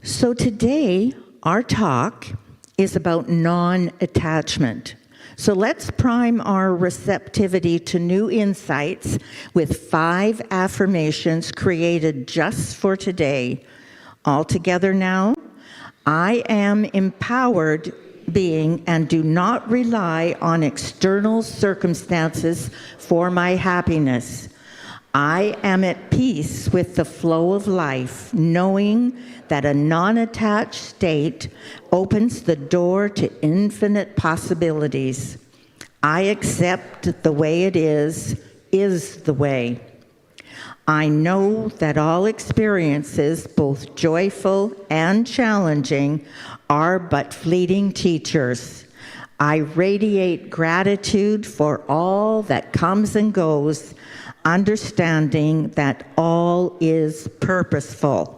So today, our talk is about non-attachment. So let's prime our receptivity to new insights with 5 affirmations created just for today. All together now. I am empowered being and do not rely on external circumstances for my happiness. I am at peace with the flow of life, knowing that a non-attached state opens the door to infinite possibilities. I accept the way it is the way. I know that all experiences, both joyful and challenging, are but fleeting teachers. I radiate gratitude for all that comes and goes, understanding that all is purposeful.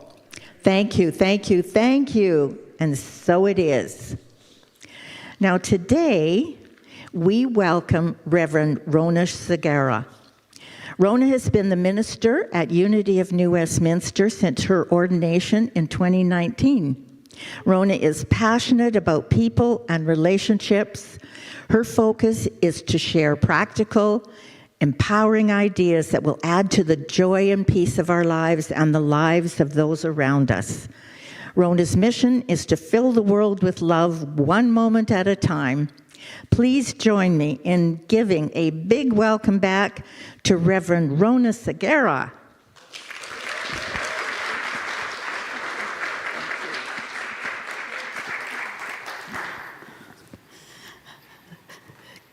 Thank you, thank you, thank you. And so it is. Now today, we welcome Rev Rhona Segarra. Rhona has been the minister at Unity of New Westminster since her ordination in 2019. Rhona is passionate about people and relationships. Her focus is to share practical, empowering ideas that will add to the joy and peace of our lives and the lives of those around us. Rhona's mission is to fill the world with love one moment at a time. Please join me in giving a big welcome back to Reverend Rhona Segarra.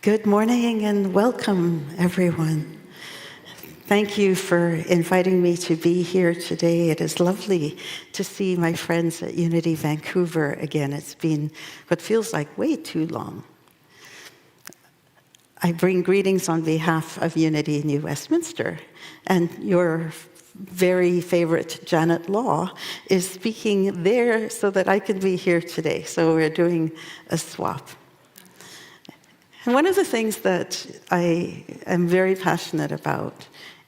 Good morning and welcome, everyone. Thank you for inviting me to be here today. It is lovely to see my friends at Unity Vancouver again. It's been what feels like way too long. I bring greetings on behalf of Unity New Westminster, and your very favorite Janet Law is speaking there so that I can be here today. So we're doing a swap. And one of the things that I am very passionate about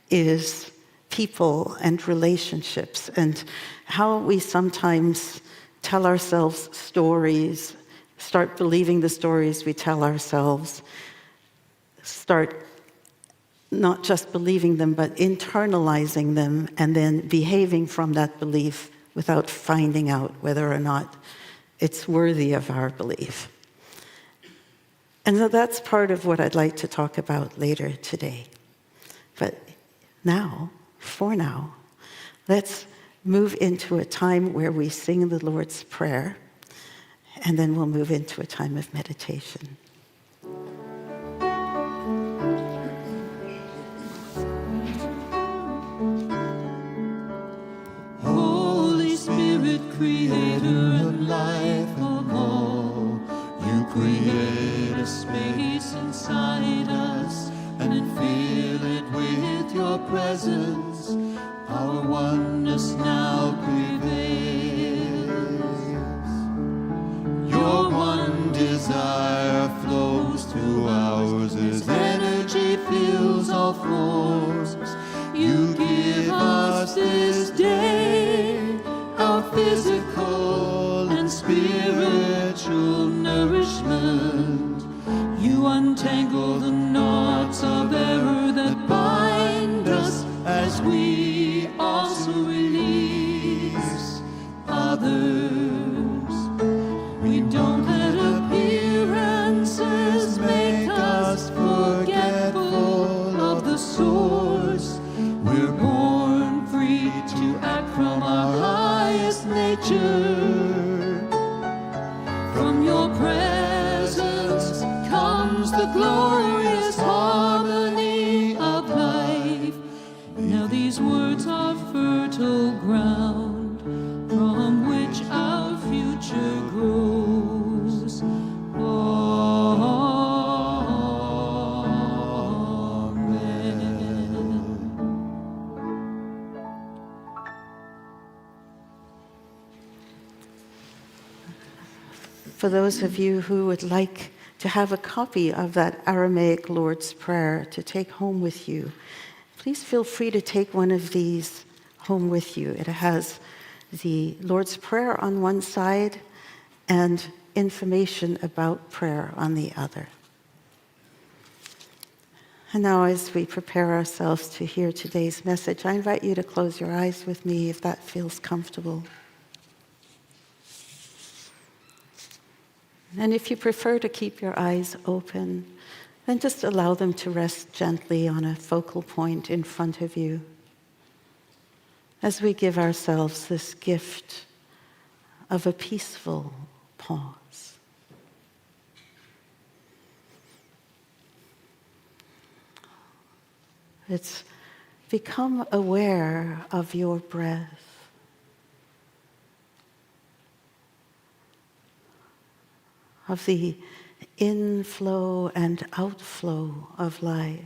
is people and relationships and how we sometimes tell ourselves stories, start believing the stories we tell ourselves, start not just believing them, but internalizing them and then behaving from that belief without finding out whether or not it's worthy of our belief. And so that's part of what I'd like to talk about later today. But now, for now, let's move into a time where we sing the Lord's Prayer, and then we'll move into a time of meditation. Holy Spirit, creator of life of all, you create a space inside us and then fill it with your presence. Our oneness now prevails. Your one desire flows through ours as energy fills all forms. You give us this day our physical and spiritual nourishment. You untangle the knots of error that bind us as we also release others. We don't let appearances make us forgetful of the source. We're born free to act from our highest nature. From your presence comes the glorious harmony of life. Now these words are fertile ground from which our future grows. For those of you who would like to have a copy of that Aramaic Lord's Prayer to take home with you, please feel free to take one of these home with you. It has the Lord's Prayer on one side and information about prayer on the other. And now, as we prepare ourselves to hear today's message, I invite you to close your eyes with me if that feels comfortable. And if you prefer to keep your eyes open, then just allow them to rest gently on a focal point in front of you as we give ourselves this gift of a peaceful pause. It's become aware of your breath. Of the inflow and outflow of life.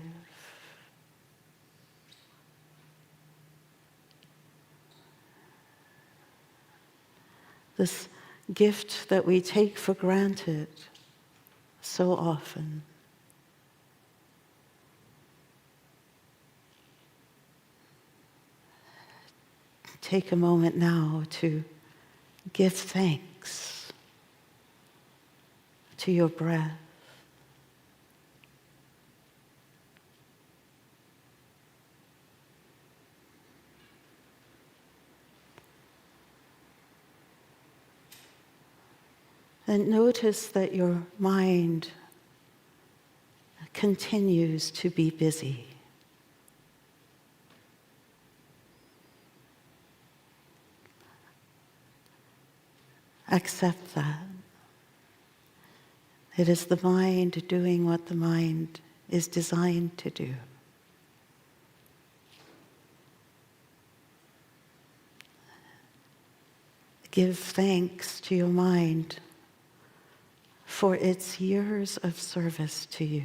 This gift that we take for granted so often. Take a moment now to give thanks to your breath. And notice that your mind continues to be busy. Accept that. It is the mind doing what the mind is designed to do. Give thanks to your mind for its years of service to you.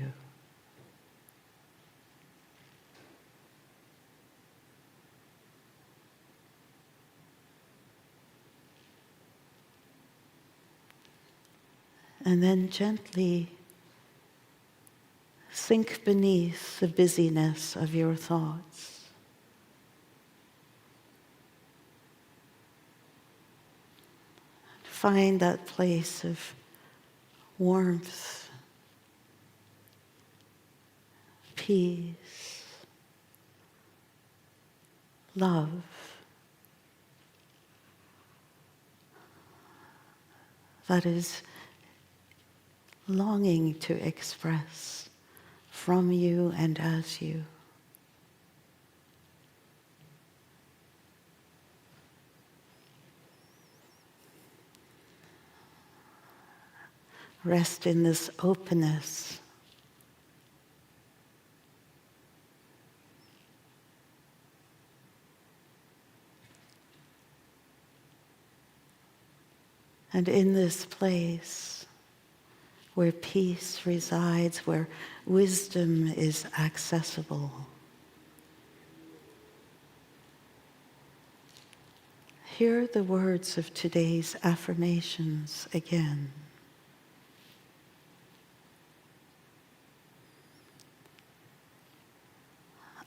And then gently sink beneath the busyness of your thoughts. Find that place of warmth, peace, love. That is longing to express from you and as you. Rest in this openness. And in this place where peace resides, where wisdom is accessible, hear the words of today's affirmations again.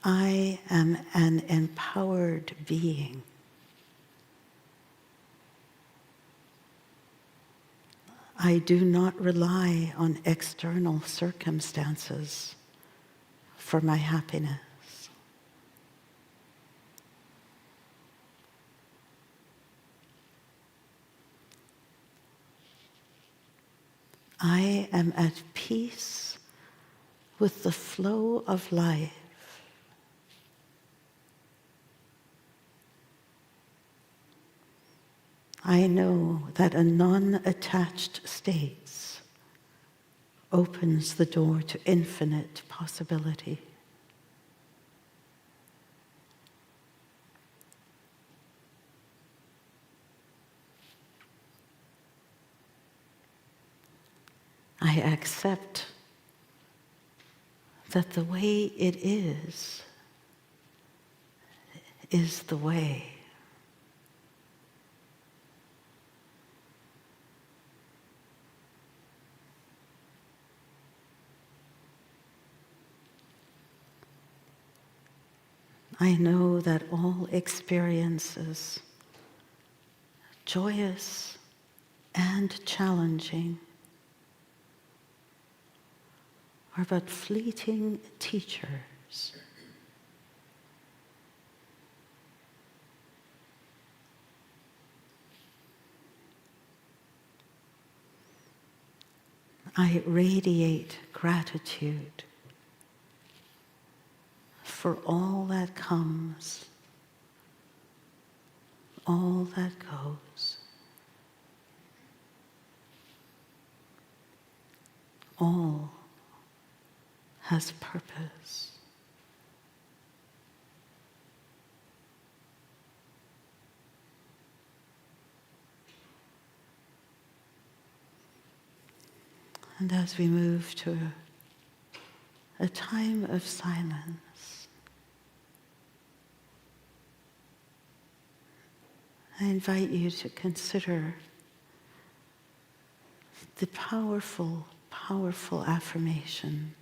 I am an empowered being. I do not rely on external circumstances for my happiness. I am at peace with the flow of life. I know that a non-attached state opens the door to infinite possibility. I accept that the way it is the way. I know that all experiences joyous and challenging, are but fleeting teachers. I radiate gratitude for all that comes, all that goes, all has purpose. And as we move to a time of silence, I invite you to consider the powerful, powerful affirmation.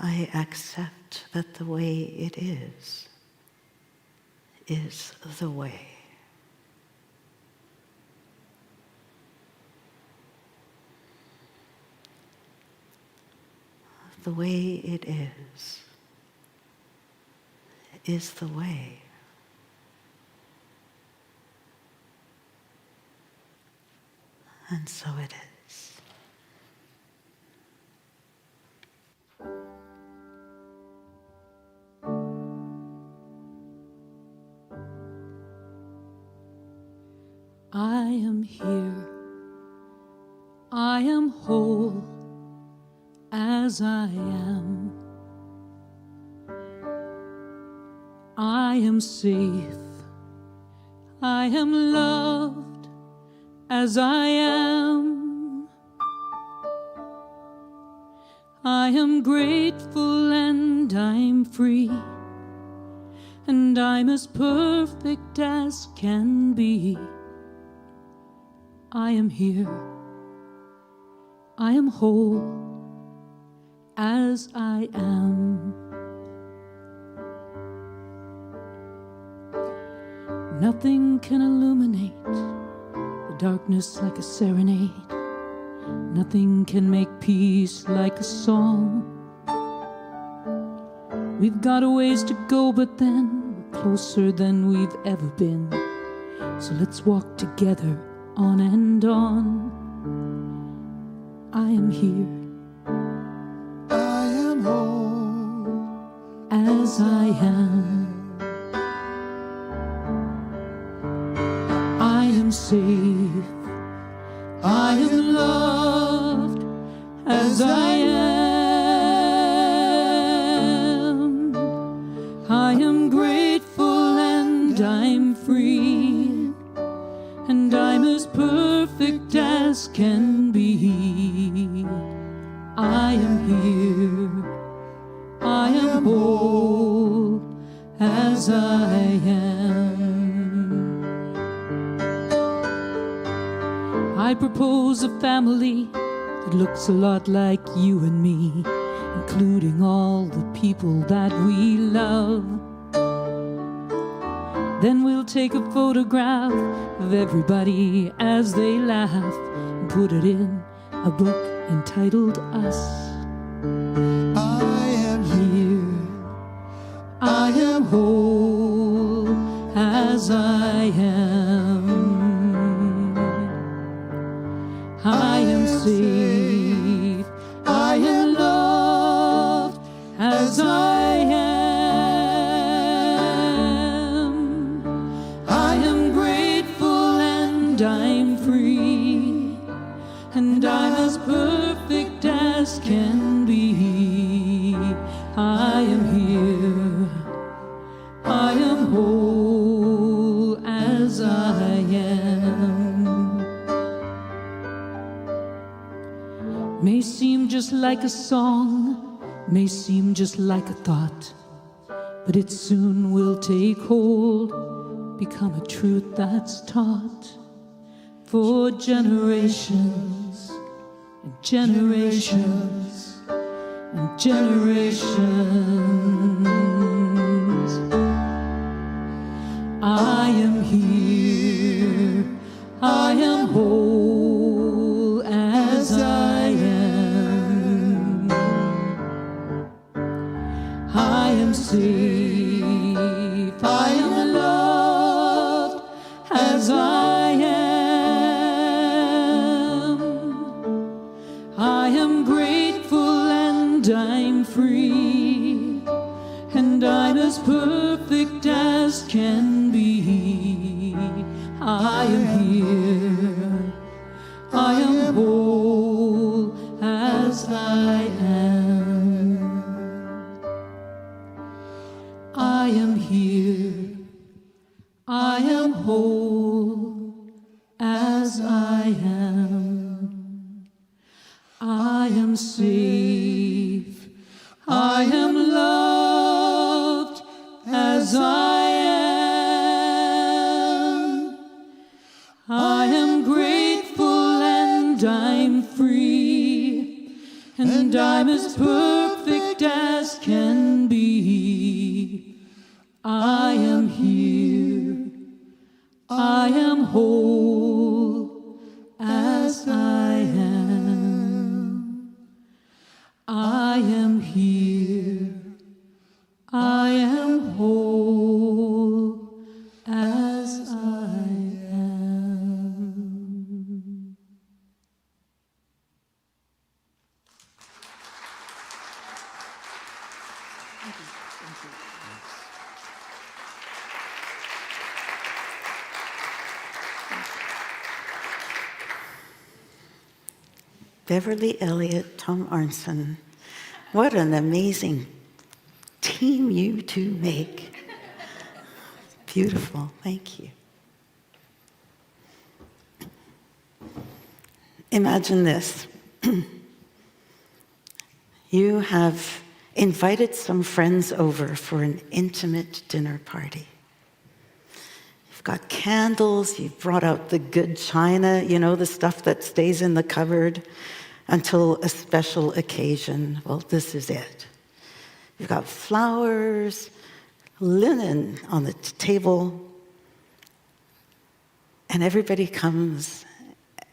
I accept that the way it is the way. The way it is the way. And so it is. I am here. I am whole as I am. I am safe. I am loved as I am. I am grateful and I'm free, and I'm as perfect as can be. I am here. I am whole as I am. Nothing can illuminate the darkness like a serenade. Nothing can make peace like a song. We've got a ways to go, but then we're closer than we've ever been. So let's walk together on and on. I am here. I am whole As I am. I am safe. I am loved as I am. I am grateful and I'm free, and I'm as perfect as can be. I am here. I am whole as I am. I propose a family that looks a lot like you and me, including all the people that we love. Then we'll take a photograph of everybody as they laugh and put it in a book entitled Us. I am Here I am whole as I am. I am safe. I am loved as I am. I am grateful and I'm free, and I'm as perfect as can be. I am here. I am whole as I am. May seem just like a song, may seem just like a thought, but it soon will take hold, become a truth that's taught for generations and generations and generations. I am here, I am whole as I am. I am safe, I am loved as I am. I am grateful and I'm free, and I'm as perfect as can be. I am here, I am whole as I am. I am here, I am whole as I am. I am safe, I am loved as I am. I am grateful and I'm free, and I'm as perfect as can be. I am here, I am whole as I am. I am here, I am whole as I am. Beverly Elliott, Tom Arnson, what an amazing team you two make. Beautiful, thank you. Imagine this. You have invited some friends over for an intimate dinner party. You've got candles, you've brought out the good china, you know, the stuff that stays in the cupboard until a special occasion. Well, this is it. You've got flowers, linen on the table, and everybody comes,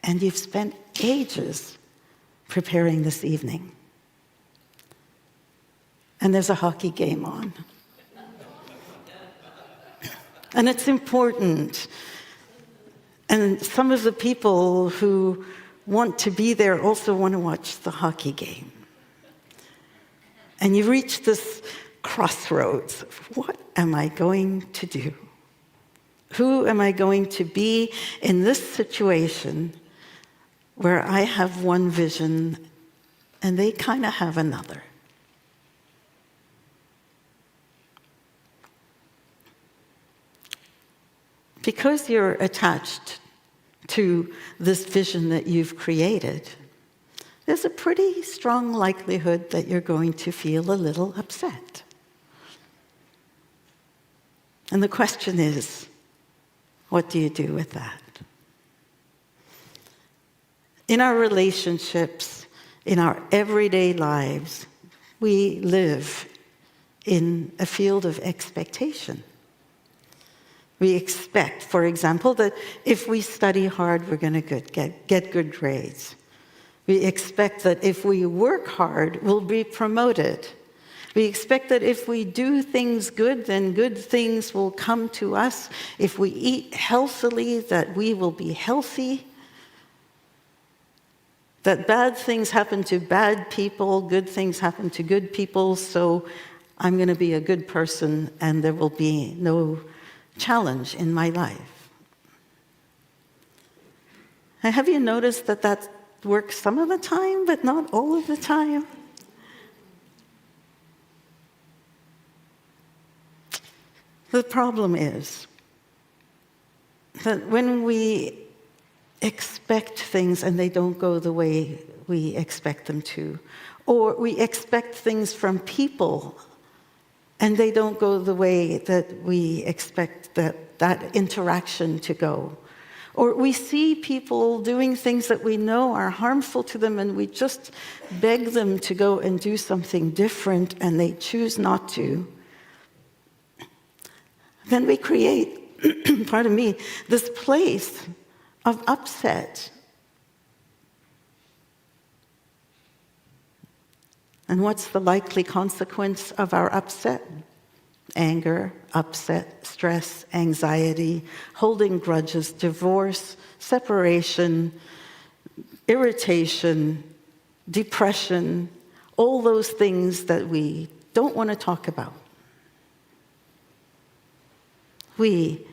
and you've spent ages preparing this evening. And there's a hockey game on. And it's important. And some of the people who want to be there also want to watch the hockey game. And you reach this crossroads. What am I going to do? Who am I going to be in this situation where I have one vision and they kind of have another? Because you're attached to this vision that you've created, there's a pretty strong likelihood that you're going to feel a little upset. And the question is, what do you do with that? In our relationships, in our everyday lives, we live in a field of expectation. We expect, for example, that if we study hard, we're going to get good grades. We expect that if we work hard, we'll be promoted. We expect that if we do things good, then good things will come to us. If we eat healthily, that we will be healthy. That bad things happen to bad people, good things happen to good people, so I'm going to be a good person and there will be no challenge in my life. And have you noticed that that works some of the time, but not all of the time? The problem is that when we expect things and they don't go the way we expect them to, or we expect things from people and they don't go the way that we expect that interaction to go, or we see people doing things that we know are harmful to them and we just beg them to go and do something different and they choose not to, then we create pardon me, this place of upset. And what's the likely consequence of our upset? Anger, upset, stress, anxiety, holding grudges, divorce, separation, irritation, depression, all those things that we don't want to talk about. We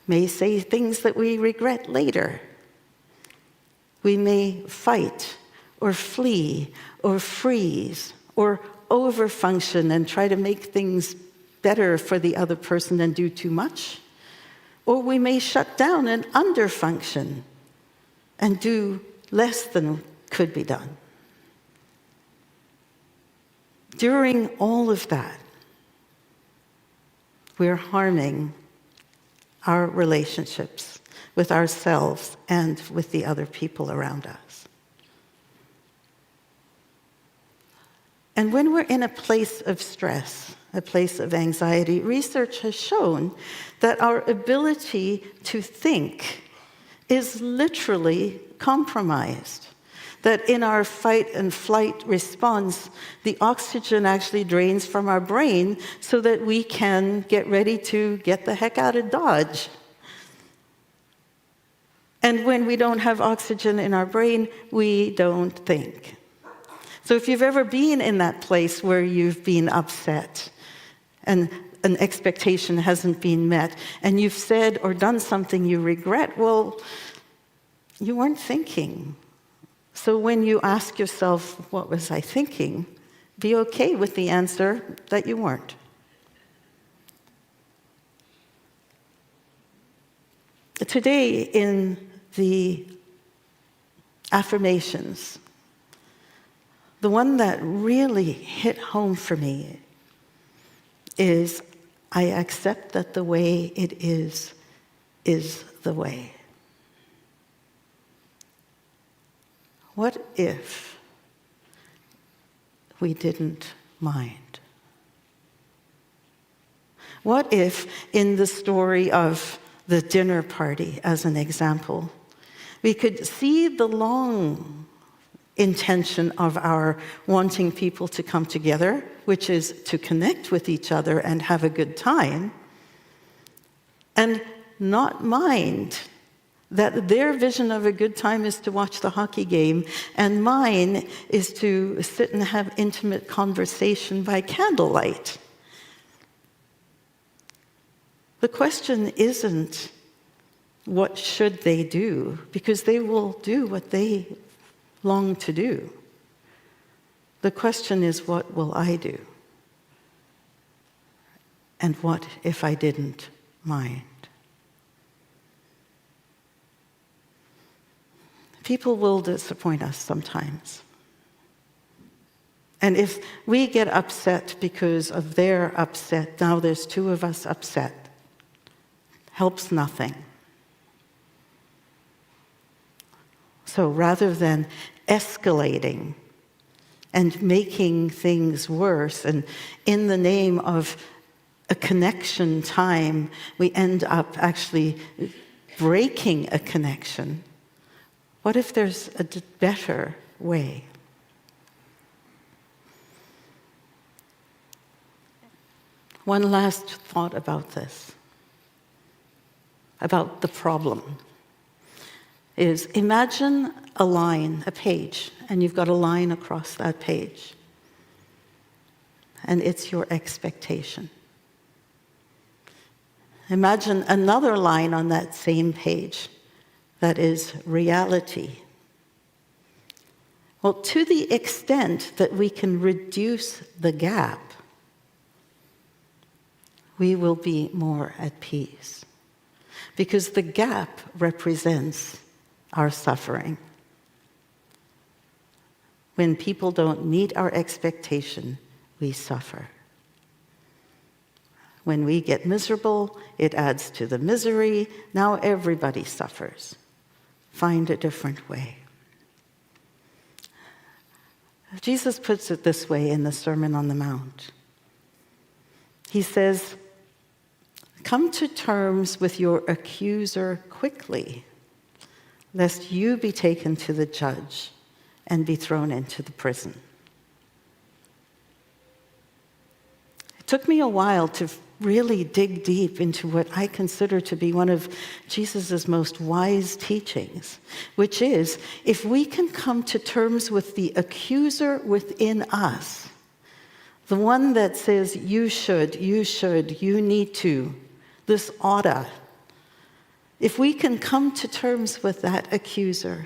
may say things that we regret later. We may fight or flee or freeze or overfunction and try to make things better for the other person and do too much. Or we may shut down and underfunction and do less than could be done. During all of that, we're harming our relationships with ourselves and with the other people around us. And when we're in a place of stress, a place of anxiety, research has shown that our ability to think is literally compromised. That in our fight and flight response, the oxygen actually drains from our brain so that we can get ready to get the heck out of Dodge. And when we don't have oxygen in our brain, we don't think. So if you've ever been in that place where you've been upset and an expectation hasn't been met, and you've said or done something you regret, well, you weren't thinking. So when you ask yourself, what was I thinking? Be okay with the answer that you weren't. Today in the affirmations, the one that really hit home for me is, I accept that the way it is the way. What if we didn't mind? What if, in the story of the dinner party, as an example, we could see the long intention of our wanting people to come together, which is to connect with each other and have a good time, and not mind that their vision of a good time is to watch the hockey game, and mine is to sit and have intimate conversation by candlelight. The question isn't, what should they do? Because they will do what they long to do. The question is, what will I do? And what if I didn't mind? People will disappoint us sometimes. And if we get upset because of their upset, now there's two of us upset, helps nothing. So rather than escalating and making things worse, and in the name of a connection time, we end up actually breaking a connection. What if there's a better way? One last thought about this, about the problem, is imagine a line, a page, and you've got a line across that page, and it's your expectation. Imagine another line on that same page, that is reality. Well, to the extent that we can reduce the gap, we will be more at peace. Because the gap represents our suffering. When people don't meet our expectation, we suffer. When we get miserable, it adds to the misery. Now everybody suffers. Find a different way. Jesus puts it this way in the Sermon on the Mount. He says, Come to terms with your accuser quickly, lest you be taken to the judge and be thrown into the prison. It took me a while to really dig deep into what I consider to be one of Jesus' most wise teachings, which is, if we can come to terms with the accuser within us, the one that says, you should, you need to, this oughta, if we can come to terms with that accuser,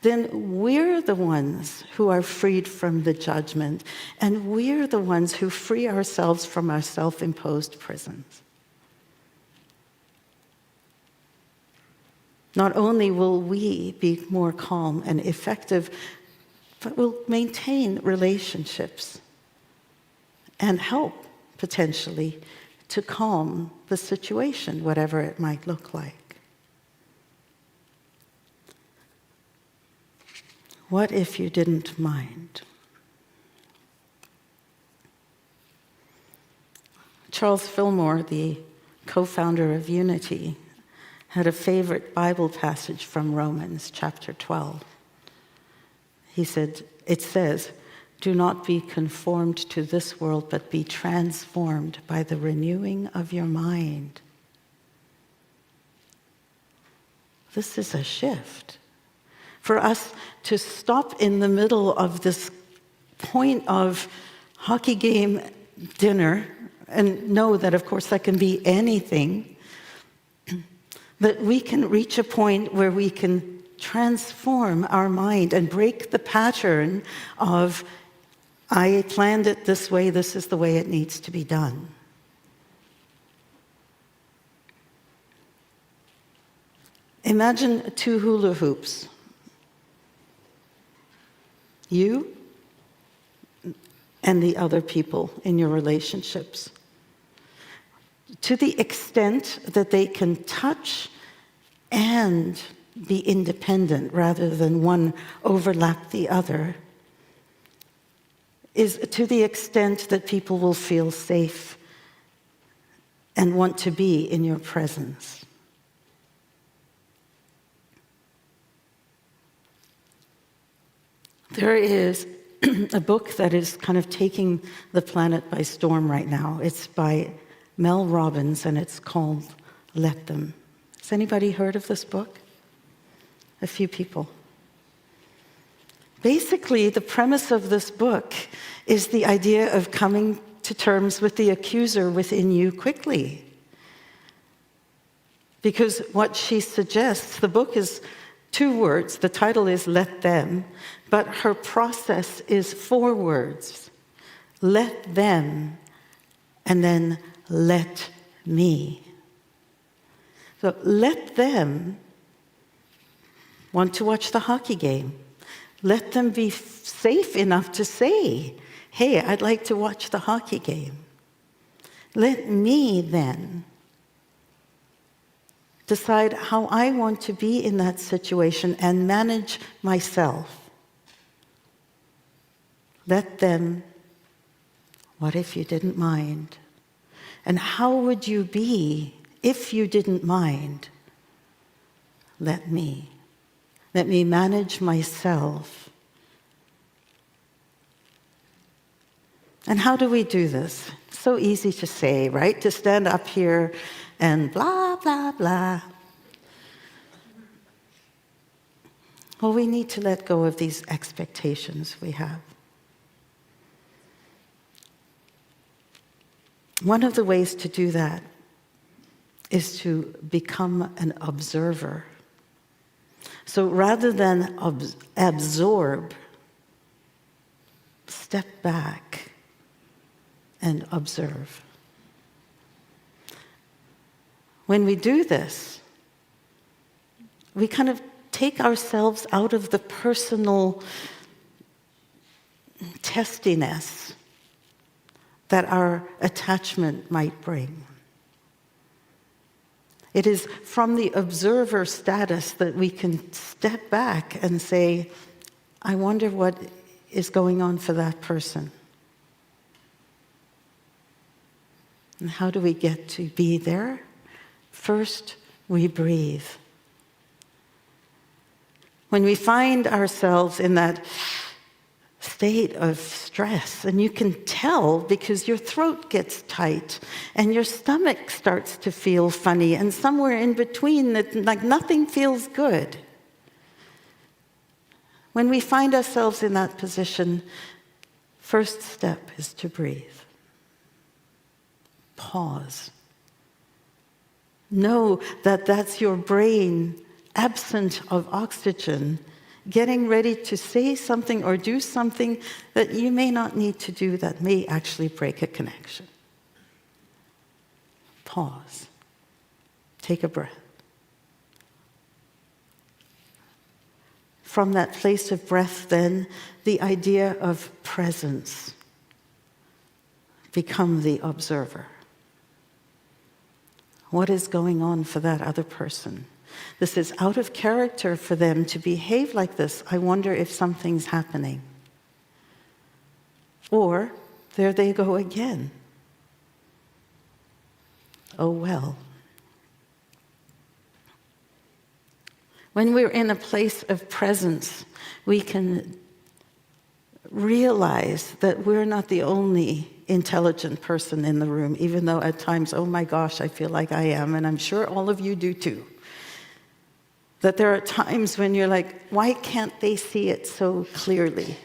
then we're the ones who are freed from the judgment, and we're the ones who free ourselves from our self-imposed prisons. Not only will we be more calm and effective, but we'll maintain relationships and help, potentially, to calm the situation, whatever it might look like. What if you didn't mind? Charles Fillmore, the co-founder of Unity, had a favorite Bible passage from Romans chapter 12. He said, it says, do not be conformed to this world, but be transformed by the renewing of your mind. This is a shift. For us to stop in the middle of this point of hockey game, dinner, and know that, of course, that can be anything, that we can reach a point where we can transform our mind and break the pattern of, I planned it this way, this is the way it needs to be done. Imagine two hula hoops. You and the other people in your relationships. To the extent that they can touch and be independent rather than one overlap the other, is to the extent that people will feel safe and want to be in your presence. There is a book that is kind of taking the planet by storm right now. It's by Mel Robbins, and it's called Let Them. Has anybody heard of this book? A few people. Basically, the premise of this book is the idea of coming to terms with the accuser within you quickly. Because what she suggests, the book is 2 words, the title is Let Them, but her process is 4 words. Let them, and then let me. So let them want to watch the hockey game. Let them be safe enough to say, hey, I'd like to watch the hockey game. Let me then decide how I want to be in that situation and manage myself. Let them, what if you didn't mind? And how would you be if you didn't mind? Let me. Let me manage myself. And how do we do this? So easy to say, right? To stand up here and blah, blah, blah. Well, we need to let go of these expectations we have. One of the ways to do that is to become an observer. So rather than absorb, step back and observe. When we do this, we kind of take ourselves out of the personal testiness that our attachment might bring. It is from the observer status that we can step back and say, I wonder what is going on for that person. And how do we get to be there? First, we breathe. When we find ourselves in that state of stress, and you can tell because your throat gets tight and your stomach starts to feel funny, and somewhere in between, like nothing feels good. When we find ourselves in that position, first step is to breathe. Pause. Know that that's your brain absent of oxygen, getting ready to say something or do something that you may not need to do that may actually break a connection. Pause. Take a breath. From that place of breath, then, the idea of presence. Become the observer. What is going on for that other person? This is out of character for them to behave like this. I wonder if something's happening. Or, there they go again. Oh well. When we're in a place of presence, we can realize that we're not the only intelligent person in the room, even though at times, oh my gosh, I feel like I am, and I'm sure all of you do too. That there are times when you're like, why can't they see it so clearly?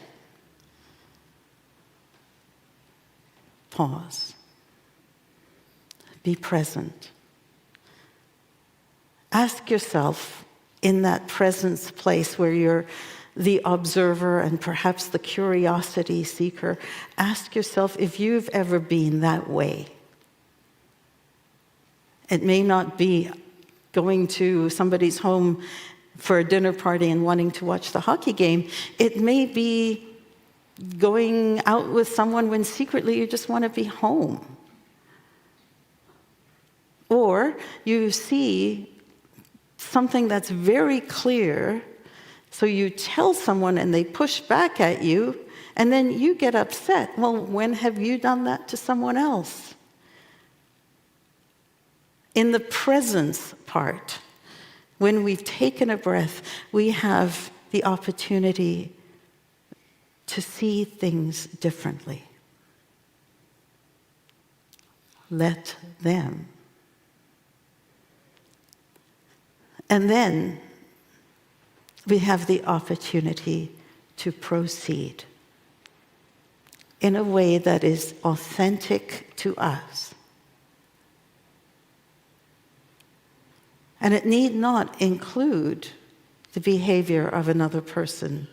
Pause. Be present. Ask yourself, in that presence place where you're the observer and perhaps the curiosity seeker, ask yourself if you've ever been that way. It may not be going to somebody's home for a dinner party and wanting to watch the hockey game. It may be going out with someone when secretly you just want to be home. Or you see something that's very clear, so you tell someone and they push back at you, and then you get upset. Well, when have you done that to someone else? In the presence part, when we've taken a breath, we have the opportunity to see things differently. Let them. And then we have the opportunity to proceed in a way that is authentic to us. And it need not include the behavior of another person.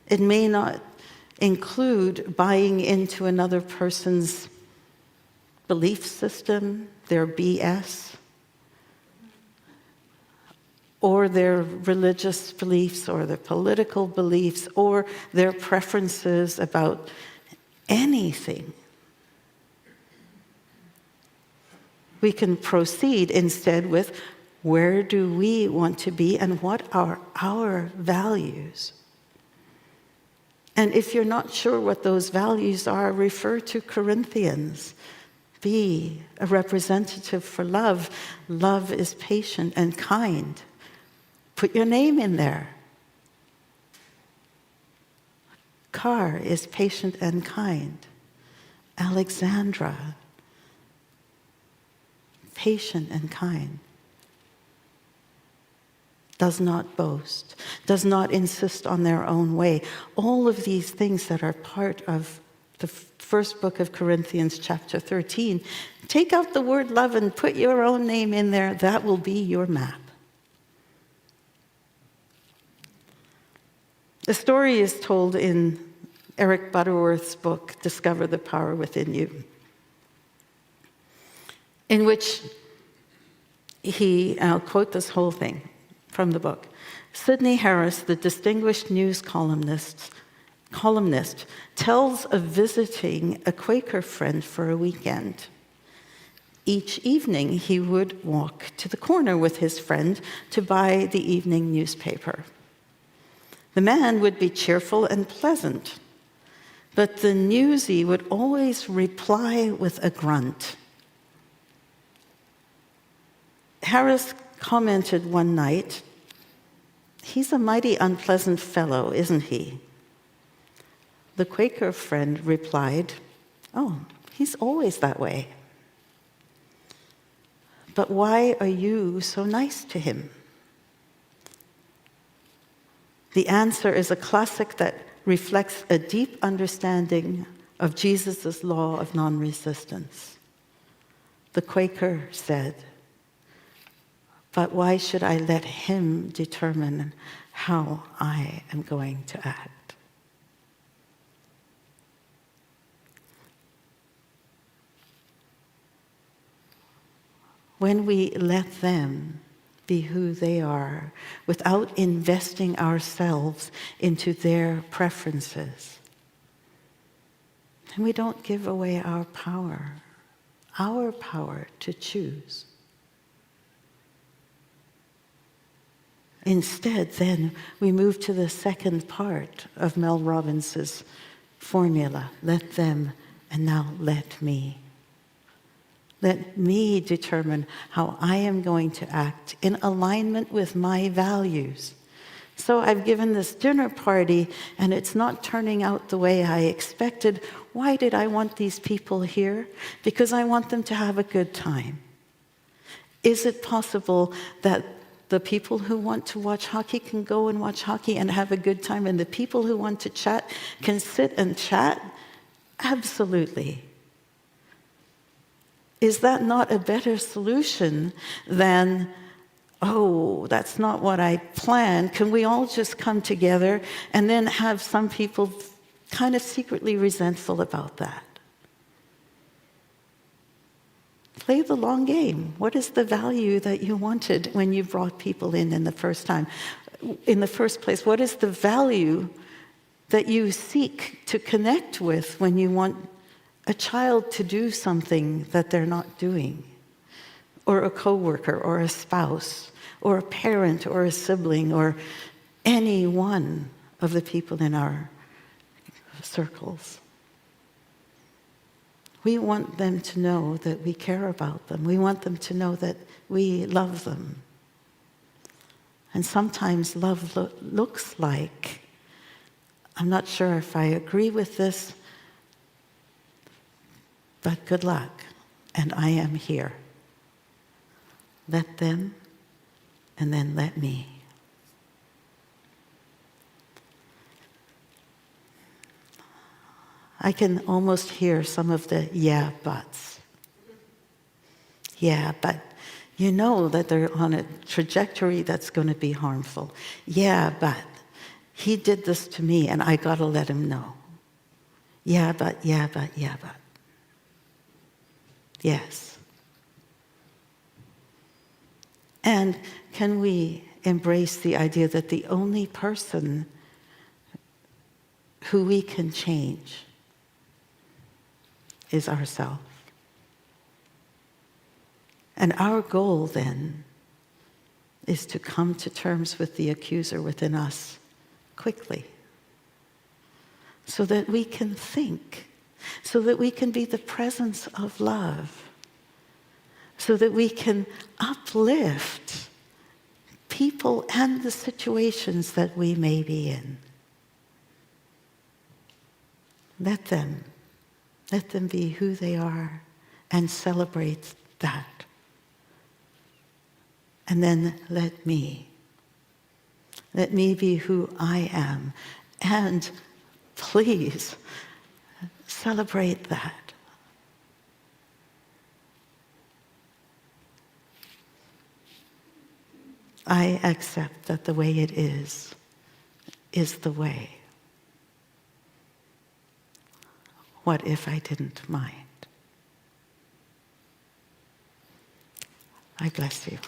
It may not include buying into another person's belief system, their BS, or their religious beliefs, or their political beliefs, or their preferences about anything. We can proceed instead with, where do we want to be and what are our values? And if you're not sure what those values are, refer to Corinthians. Be a representative for love. Love is patient and kind. Put your name in there. Carr is patient and kind. Alexandra, patient and kind. Does not boast, does not insist on their own way. All of these things that are part of the first book of Corinthians, chapter 13, take out the word love and put your own name in there. That will be your map. The story is told in Eric Butterworth's book, Discover the Power Within You, in which I'll quote this whole thing from the book. Sidney Harris, the distinguished news columnist, tells of visiting a Quaker friend for a weekend. Each evening, he would walk to the corner with his friend to buy the evening newspaper. The man would be cheerful and pleasant, but the newsie would always reply with a grunt. Harris commented one night, "He's a mighty unpleasant fellow, isn't he?" The Quaker friend replied, "Oh, he's always that way." "But why are you so nice to him?" The answer is a classic that reflects a deep understanding of Jesus' law of non-resistance. The Quaker said, "But why should I let him determine how I am going to act?" When we let them be who they are without investing ourselves into their preferences, then we don't give away our power to choose. Instead, then, we move to the second part of Mel Robbins' formula, let them, and now let me. Let me determine how I am going to act in alignment with my values. So I've given this dinner party and it's not turning out the way I expected. Why did I want these people here? Because I want them to have a good time. Is it possible that the people who want to watch hockey can go and watch hockey and have a good time, and the people who want to chat can sit and chat? Absolutely. Is that not a better solution than, oh, that's not what I planned? Can we all just come together and then have some people kind of secretly resentful about that? Play the long game. What is the value that you wanted when you brought people in the first time? In the first place, what is the value that you seek to connect with when you want a child to do something that they're not doing, or a coworker, or a spouse, or a parent, or a sibling, or any one of the people in our circles? We want them to know that we care about them. We want them to know that we love them. And sometimes love looks like, I'm not sure if I agree with this, but good luck, and I am here. Let them, and then let me. I can almost hear some of the yeah buts. Yeah, but you know that they're on a trajectory that's going to be harmful. Yeah, but he did this to me and I got to let him know. Yeah, but. Yes. And can we embrace the idea that the only person who we can change is ourselves? And our goal then is to come to terms with the accuser within us quickly, so that we can think, so that we can be the presence of love, so that we can uplift people and the situations that we may be in. Let them be who they are and celebrate that. And then let me be who I am, and please celebrate that. I accept that the way it is the way. What if I didn't mind? I bless you.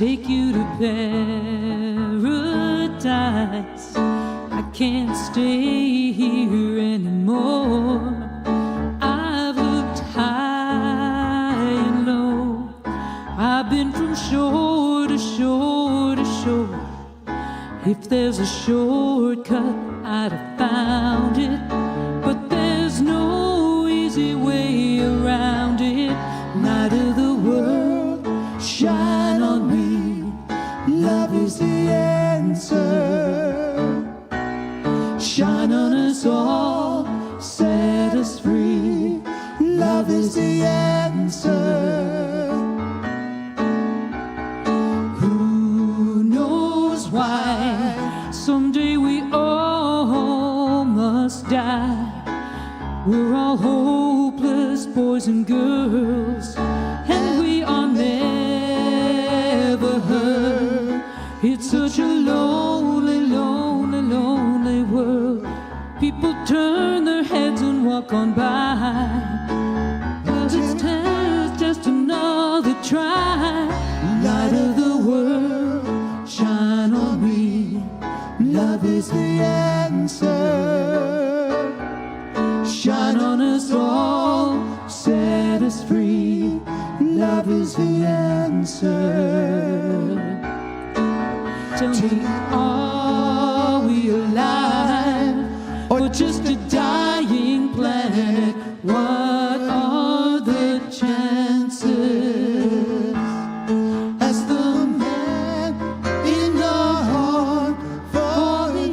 take you to paradise. I can't stay here anymore. I've looked high and low. I've been from shore to shore to shore. If there's a shortcut, I'd have found it. But there's no easy way around it. Light of the world, shine on me. Love is the answer. Shine on us all, set us free. Love is the answer. Who knows why someday we all must die. We're all hopeless boys and girls, and we are never heard. It's such a lonely, lonely, lonely world. People turn their heads and walk on by. Cause it's just another try. Light of the world, shine on me. Love is the answer. Shine on us all, set us free. Love is the answer. Tell me, are we alive, or just a dying planet? What are the chances? Ask the man in the heart for the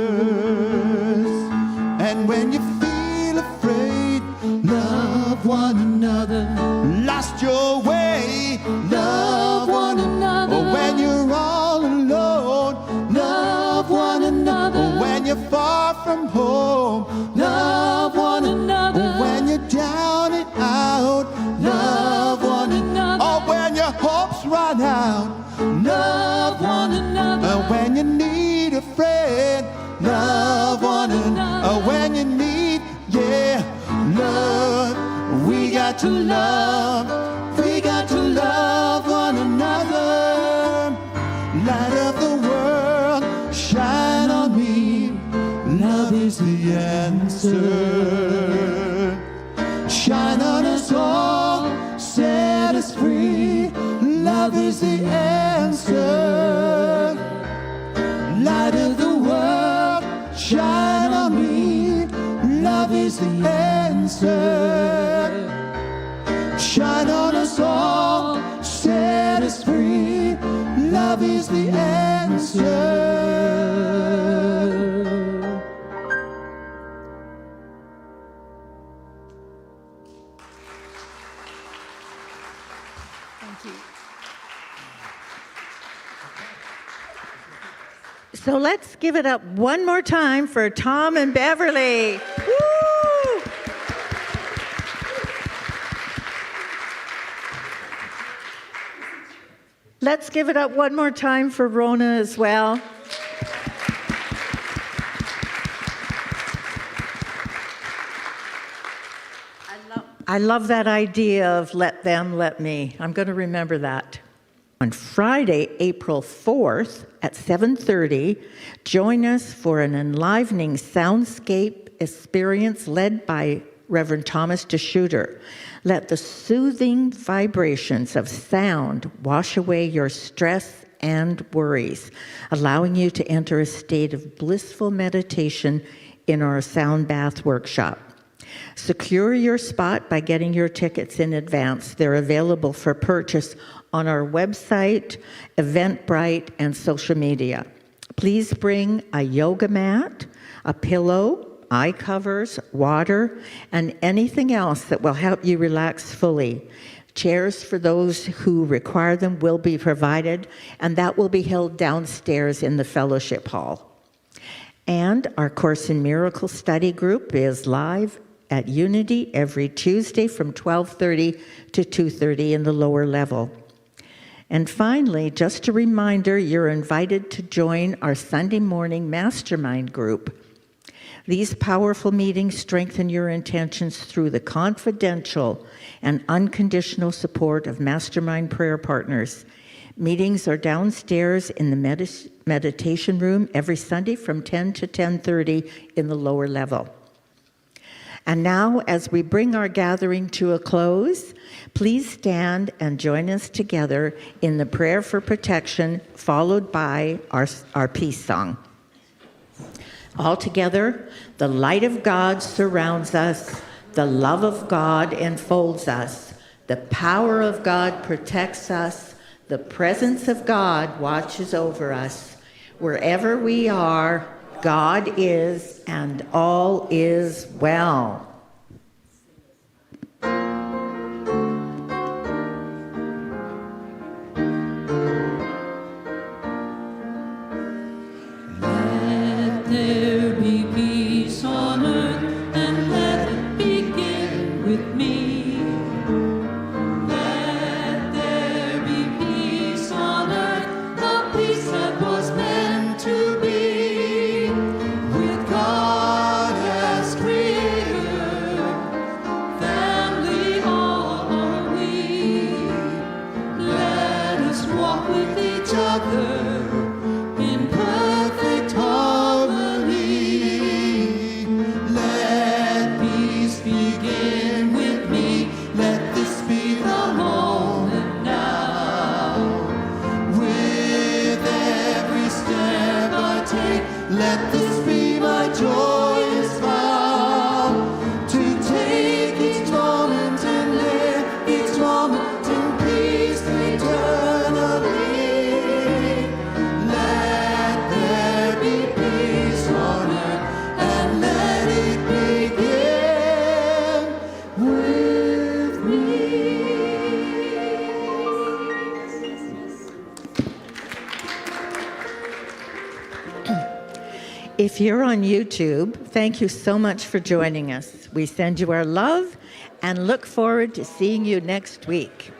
answers. And when you feel afraid, Love one another. lost your way, Love one another. or when you're all alone, Love one another. or when you're far from home, Love one another. or when you're down and out, Love one another. or when your hopes run out, Love one another. or when you need a friend, love one another, or when you need, yeah, love. We got to love, we got to love one another. Light of the world, shine on me. Love is the answer. Shine on us all, set us free. Love is the answer. Light of the world, shine on me. Love is the answer. Shine on us all, set us free. Love is the answer. So let's give it up one more time for Tom and Beverly. Woo! Let's give it up one more time for Rhona as well. I love that idea of let them, let me. I'm going to remember that. On Friday, April 4th at 7:30, join us for an enlivening soundscape experience led by Rev Thomas DeShooter. Let the soothing vibrations of sound wash away your stress and worries, allowing you to enter a state of blissful meditation in our sound bath workshop. Secure your spot by getting your tickets in advance. They're available for purchase on our website, Eventbrite, and social media. Please bring a yoga mat, a pillow, eye covers, water, and anything else that will help you relax fully. Chairs for those who require them will be provided, and that will be held downstairs in the fellowship hall. And our Course in Miracles study group is live at Unity every Tuesday from 12:30 to 2:30 in the lower level. And finally, just a reminder, you're invited to join our Sunday morning mastermind group. These powerful meetings strengthen your intentions through the confidential and unconditional support of Mastermind Prayer Partners. Meetings are downstairs in the meditation room every Sunday from 10 to 10:30 in the lower level. And now, as we bring our gathering to a close, please stand and join us together in the prayer for protection, followed by our peace song. All together, the light of God surrounds us, the love of God enfolds us, the power of God protects us, the presence of God watches over us. Wherever we are, God is, and all is well. Let there be peace on earth, and let it begin with me. Let there be peace on earth, the peace that was meant to be. With God as creator, family all are we. Let us walk with each other in perfect harmony. Let peace begin with me. Let this be the moment now. With every step I take, let this be my joyous vow. To take each moment and live each moment in peace eternally. Let there be peace on earth, and let it begin with me. If you're on YouTube, thank you so much for joining us. We send you our love and look forward to seeing you next week.